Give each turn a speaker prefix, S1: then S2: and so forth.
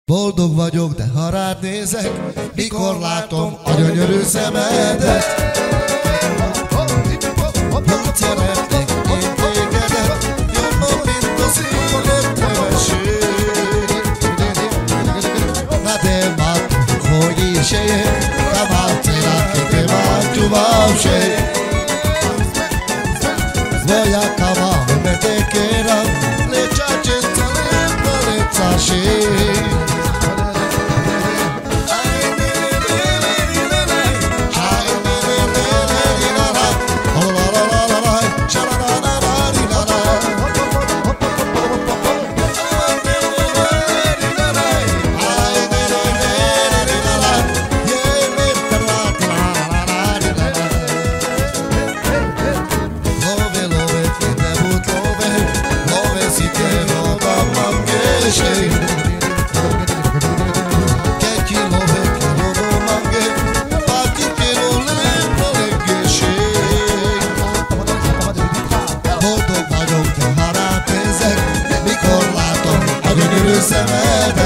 S1: Boldog vagyok, de ha rád nézek, mikor látom a gyönyörű szemedet. Mit szeretnék én tégedet, jobban, mint a szíved hevesség. Na de már hogy is éljek, cavalcera che te va tu vauche. Voy a acabar, me te quiera, le chache talenta, le chache. Boldog vagyok, de ha rád nézek, mikor látom a gyönyörű szemedet.